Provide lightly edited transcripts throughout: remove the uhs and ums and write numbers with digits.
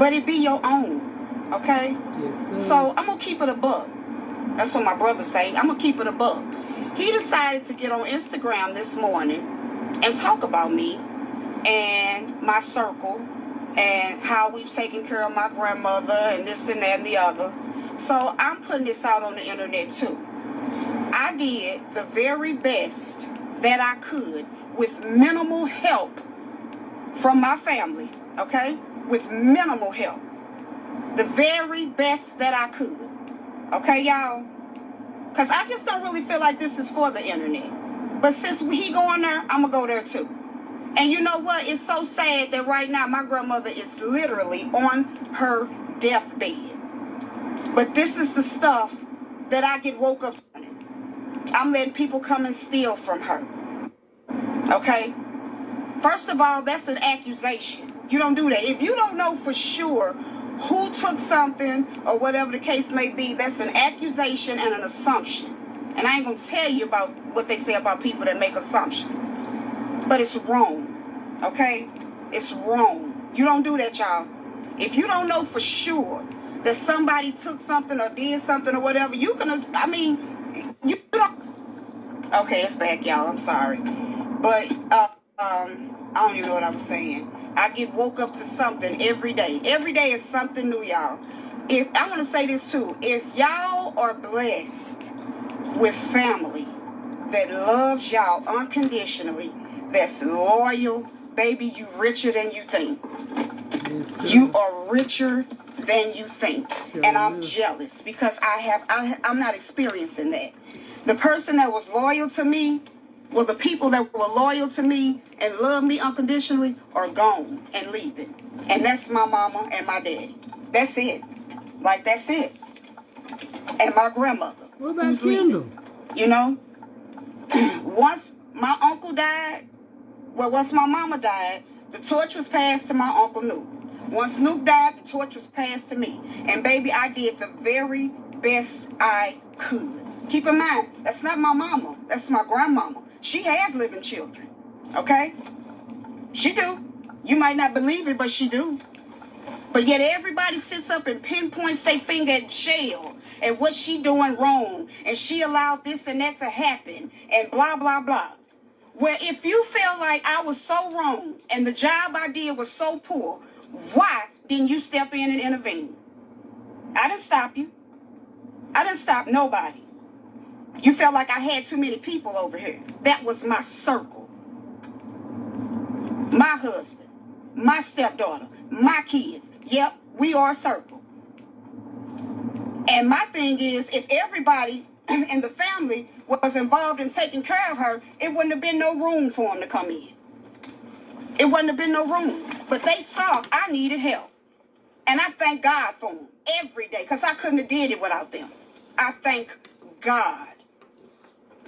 but it be your own, okay? Yes, so I'm gonna keep it a buck. That's what my brother say. I'm gonna keep it a buck. He decided to get on Instagram this morning and talk about me and my circle and how we've taken care of my grandmother and this and that and the other. So I'm putting this out on the internet too. I did the very best that I could with minimal help from my family, okay? With minimal help. The very best that I could. Okay, y'all? Because I just don't really feel like this is for the internet. But since he going there, I'm going to go there too. And you know what? It's so sad that right now my grandmother is literally on her deathbed. But this is the stuff that I get woke up on. I'm letting people come and steal from her. Okay? First of all, that's an accusation. You don't do that. If you don't know for sure who took something or whatever the case may be, that's an accusation and an assumption. And I ain't going to tell you about what they say about people that make assumptions. But it's wrong. Okay? It's wrong. You don't do that, y'all. If you don't know for sure that somebody took something or did something or whatever, you can, I mean, you don't. Okay, it's back, y'all. I'm sorry. But, I don't even know what I was saying. I get woke up to something every day. Every day is something new, y'all. If I want to say this too, if y'all are blessed with family that loves y'all unconditionally, that's loyal, baby, you richer than you think. You are richer than you think. And I'm jealous because I'm not experiencing that. The person that was loyal to me, well, the people that were loyal to me and love me unconditionally are gone and leaving. And that's my mama and my daddy. That's it. Like, that's it. And my grandmother. What about Kendall? You know? Once my uncle died, well, once my mama died, the torch was passed to my Uncle Nuke. Once Nuke died, the torch was passed to me. And baby, I did the very best I could. Keep in mind, that's not my mama. That's my grandmama. She has living children. Okay? She do. You might not believe it, but she do. But yet everybody sits up and pinpoints their finger at Chelle and what she doing wrong. And she allowed this and that to happen. And blah, blah, blah. Well, if you feel like I was so wrong and the job I did was so poor, why didn't you step in and intervene? I didn't stop you. I didn't stop nobody. You felt like I had too many people over here. That was my circle. My husband, my stepdaughter, my kids. Yep, we are a circle. And my thing is, if everybody in the family was involved in taking care of her, it wouldn't have been no room for them to come in. It wouldn't have been no room. But they saw I needed help. And I thank God for them every day, because I couldn't have did it without them. I thank God.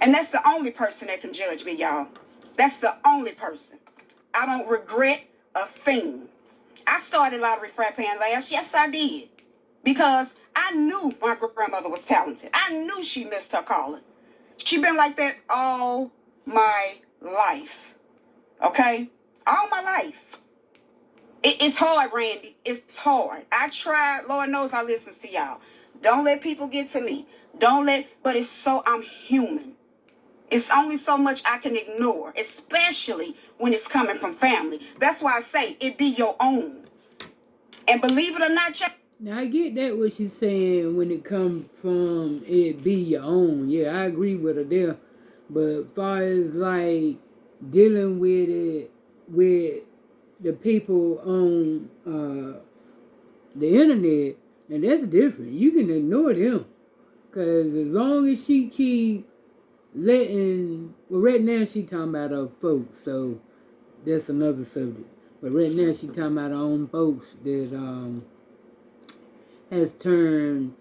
And that's the only person that can judge me, y'all. That's the only person. I don't regret a thing. I started Lottery Frat Pan Laughs. Yes, I did. Because I knew my grandmother was talented. I knew she missed her calling. She been like that all my life. Okay? All my life. It's hard, Randy. It's hard. I tried. Lord knows I listen to y'all. Don't let people get to me. But it's so, I'm human. It's only so much I can ignore, especially when it's coming from family. That's why I say it be your own. And believe it or not, now I get that what she's saying when it comes from it be your own. Yeah, I agree with her there. But as far as like dealing with it with the people on the internet, and that's different. You can ignore them. Because as long as she keep letting, well, right now she talking about her folks, so that's another subject. But right now she talking about her own folks that has turned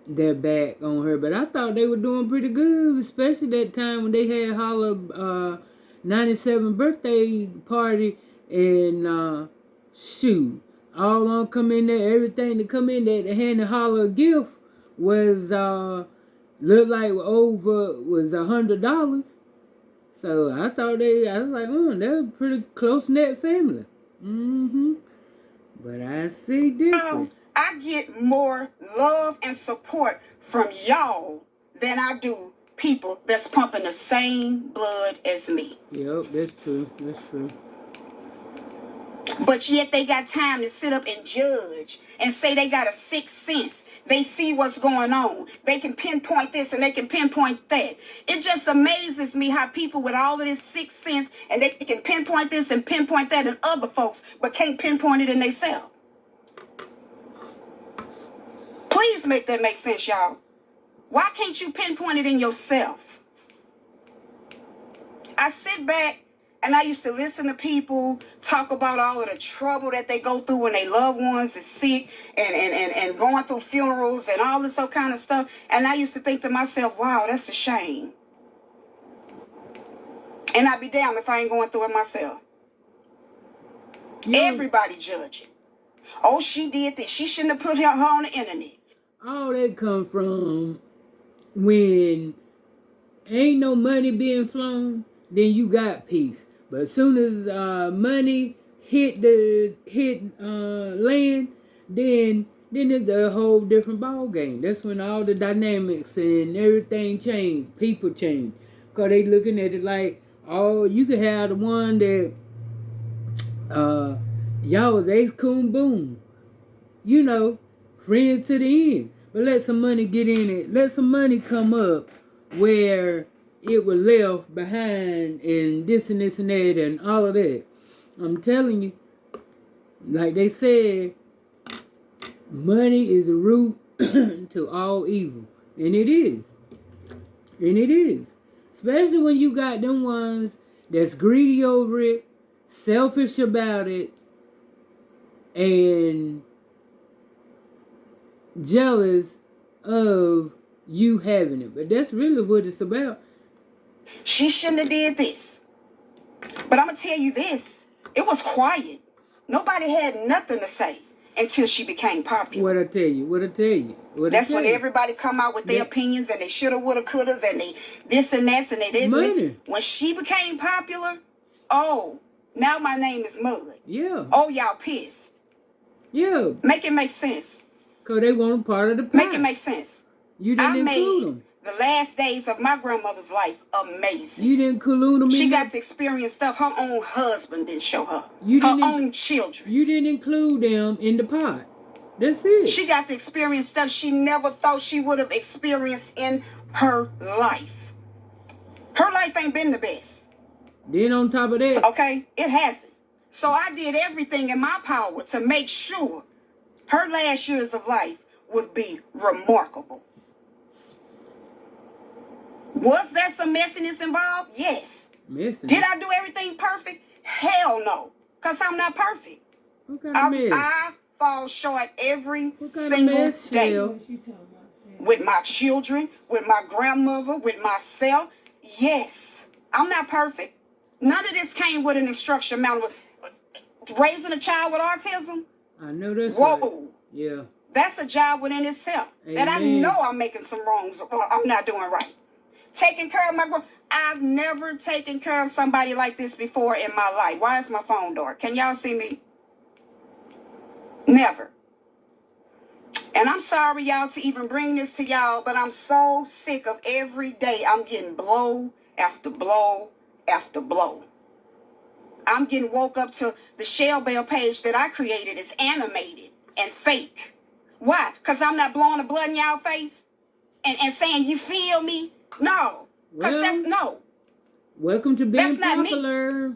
their back on her. But I thought they were doing pretty good, especially that time when they had Holla 97th birthday party and shoot, all on come in there, everything that come in there to hand the Holla a gift was looked like was $100. So I thought I was like, they're a pretty close-knit family. But I I see different. I get more love and support from y'all than I do people that's pumping the same blood as me. Yep, that's true. That's true. But yet they got time to sit up and judge and say they got a sixth sense. They see what's going on. They can pinpoint this and they can pinpoint that. It just amazes me how people with all of this sixth sense and they can pinpoint this and pinpoint that in other folks, but can't pinpoint it in themselves. Please make that make sense, y'all. Why can't you pinpoint it in yourself? I sit back and I used to listen to people talk about all of the trouble that they go through when their loved ones is sick and going through funerals and all this other kind of stuff. And I used to think to myself, wow, that's a shame. And I'd be damned if I ain't going through it myself. Yeah. Everybody judging. Oh, she did this. She shouldn't have put her on the internet. All that come from when ain't no money being flown, then you got peace. But as soon as money hit land, then it's a whole different ball game. That's when all the dynamics and everything change. People change. Because they looking at it like, oh, you could have the one that y'all was ace coon boom. You know, friends to the end. But let some money get in it. Let some money come up where it was left behind and this and this and that and all of that. I'm telling you, like they said, money is the root to all evil. And it is. And it is. Especially when you got them ones that's greedy over it, selfish about it, and jealous of you having it. But that's really what it's about. She shouldn't have did this. But I'm going to tell you this. It was quiet. Nobody had nothing to say until she became popular. What I tell you. That's when everybody come out with their opinions and they shoulda, woulda, couldas and they this and that and they didn't. Money. When she became popular, oh, now my name is Mud. Yeah. Oh, y'all pissed. Yeah. Make it make sense. Because they want part of the pie. Make it make sense. You didn't include them. The last days of my grandmother's life amazing. You didn't include them. She got to experience stuff her own husband didn't show her. Her own children. You didn't include them in the pot. That's it. She got to experience stuff she never thought she would have experienced in her life. Her life ain't been the best. Then on top of that. So, okay, it hasn't. So I did everything in my power to make sure her last years of life would be remarkable. Was there some messiness involved? Yes. Messiness. Did I do everything perfect? Hell no. Because I'm not perfect. What kind of mess? I fall short every single day. Chelle? With my children, with my grandmother, with myself. Yes. I'm not perfect. None of this came with an instruction manual. Raising a child with autism? I know that's whoa. Right. Yeah. That's a job within itself. Amen. That I know I'm making some wrongs or I'm not doing right. Taking care of my I've never taken care of somebody like this before in my life. Why is my phone dark? Can y'all see me? Never. And I'm sorry, y'all, to even bring this to y'all, but I'm so sick of every day I'm getting blow after blow after blow. I'm getting woke up to the Chelle Bell page that I created is animated and fake. Why? Because I'm not blowing the blood in y'all face and saying, you feel me? No. Because that's no. Welcome to being that's not popular. Me.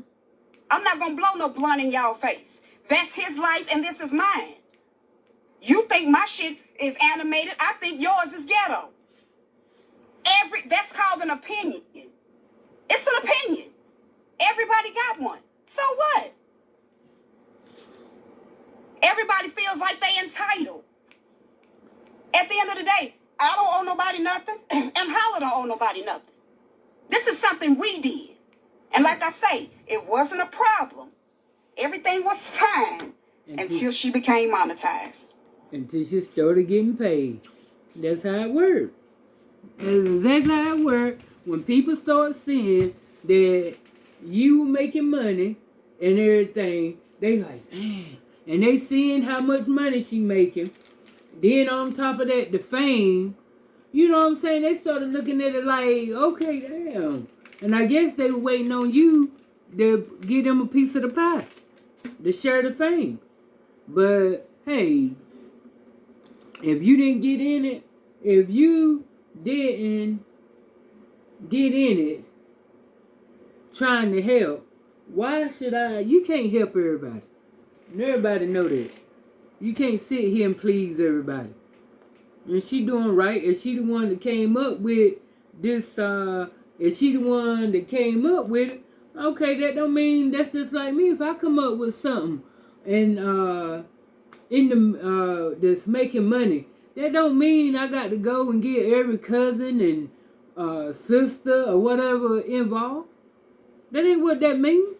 I'm not going to blow no blunt in y'all face. That's his life and this is mine. You think my shit is animated. I think yours is ghetto. That's called an opinion. It's an opinion. Everybody got one. So what? Everybody feels like they entitled. At the end of the day, I don't owe nobody nothing, and Holla don't owe nobody nothing. This is something we did. And like I say, it wasn't a problem. Everything was fine until she became monetized. Until she started getting paid. That's how it worked. That's exactly how it worked. When people start seeing that you making money and everything, they like, man, and they seeing how much money she making. Then on top of that, the fame. You know what I'm saying? They started looking at it like, okay, damn. And I guess they were waiting on you to give them a piece of the pie, to share the fame. But hey, if you didn't get in it, if you didn't get in it trying to help, why should I? You can't help everybody. And everybody know that. You can't sit here and please everybody. And she doing right. Is she the one that came up with this? Is she the one that came up with it? Okay, that don't mean that's just like me. If I come up with something and in the that's making money, that don't mean I got to go and get every cousin and sister or whatever involved. That ain't what that means.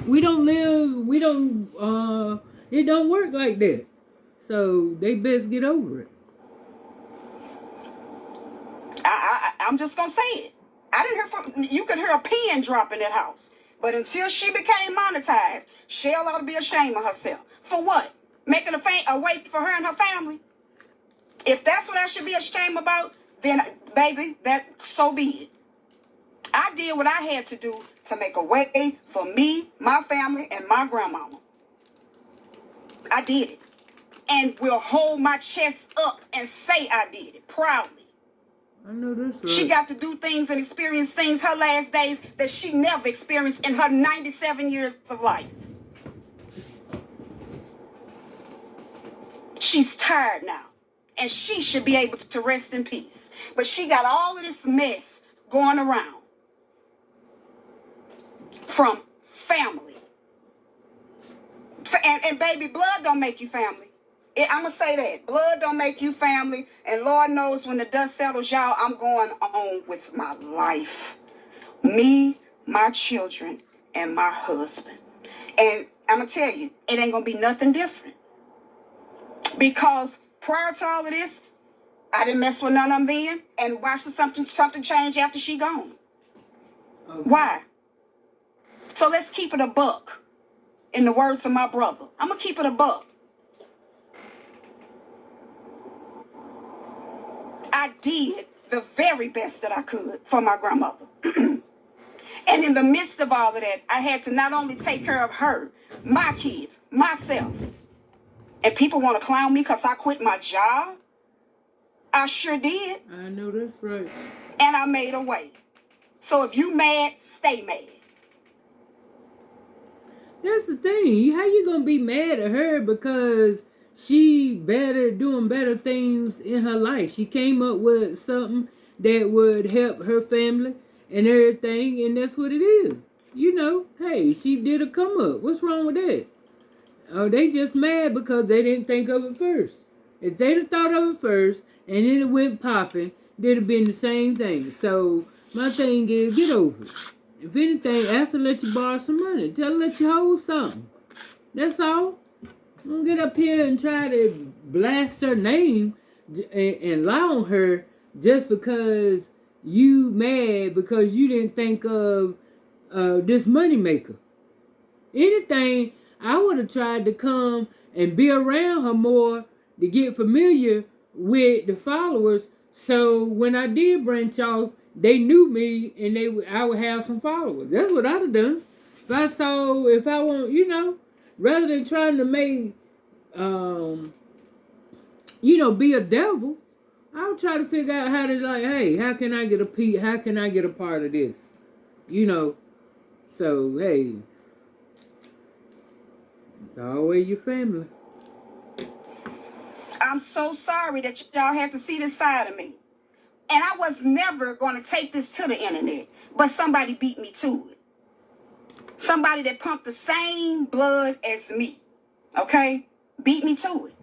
We don't live. We don't. It don't work like that. So they best get over it. I'm just gonna say it. I didn't hear from you. Could hear a pin drop in that house, but until she became monetized, Chelle ought to be ashamed of herself. For what? Making a way for her and her family. If that's what I should be ashamed about, then baby, that so be it. I did what I had to do to make a way for me, my family, and my grandmama. I did it. And will hold my chest up and say I did it proudly. I know this right. She got to do things and experience things her last days that she never experienced in her 97 years of life. She's tired now, and she should be able to rest in peace. But she got all of this mess going around from family. And baby, blood don't make you family. I'm going to say that. Blood don't make you family. And Lord knows when the dust settles, y'all, I'm going on with my life. Me, my children, and my husband. And I'm going to tell you, it ain't going to be nothing different. Because prior to all of this, I didn't mess with none of them then. And watch something change after she gone. Okay. Why? So let's keep it a buck. In the words of my brother, I'm going to keep it a buck. I did the very best that I could for my grandmother. And in the midst of all of that, I had to not only take care of her, my kids, myself. And people want to clown me because I quit my job. I sure did. I know that's right. And I made a way. So if you mad, stay mad. That's the thing. How you gonna be mad at her because she doing better things in her life? She came up with something that would help her family and everything, and that's what it is. You know, hey, she did a come up. What's wrong with that? Oh, they just mad because they didn't think of it first. If they'd have thought of it first and then it went popping, it'd have been the same thing. So my thing is, get over it. If anything, ask her to let you borrow some money. Tell her to let you hold something. That's all. Don't get up here and try to blast her name and lie on her just because you mad because you didn't think of this money maker. Anything, I would have tried to come and be around her more to get familiar with the followers. So when I did branch off, they knew me and I would have some followers. That's what I'd have done. If I want, rather than trying to make, be a devil, I would try to figure out how to hey, how can I get a part of this? So hey, it's always your family. I'm so sorry that y'all had to see this side of me. And I was never going to take this to the internet. But somebody beat me to it. Somebody that pumped the same blood as me. Okay? Beat me to it.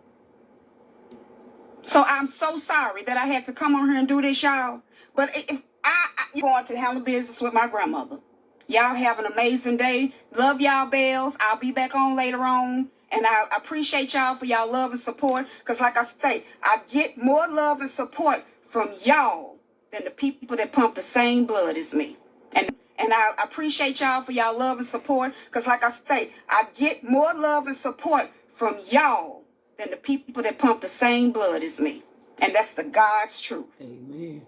So I'm so sorry that I had to come on here and do this, y'all. But if I'm going to handle business with my grandmother. Y'all have an amazing day. Love y'all, bells. I'll be back on later on. And I appreciate y'all for y'all love and support. Because like I say, I get more love and support from y'all than the people that pump the same blood as me. And I appreciate y'all for y'all love and support. Because like I say, I get more love and support from y'all than the people that pump the same blood as me. And that's the God's truth. Amen.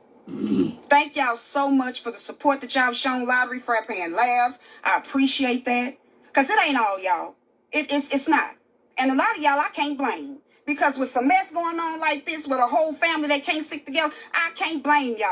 Thank y'all so much for the support that y'all have shown Lottery, Frappe, and Labs. I appreciate that. Because it ain't all y'all. It's not. And a lot of y'all I can't blame. Because with some mess going on like this with a whole family that can't stick together, I can't blame y'all.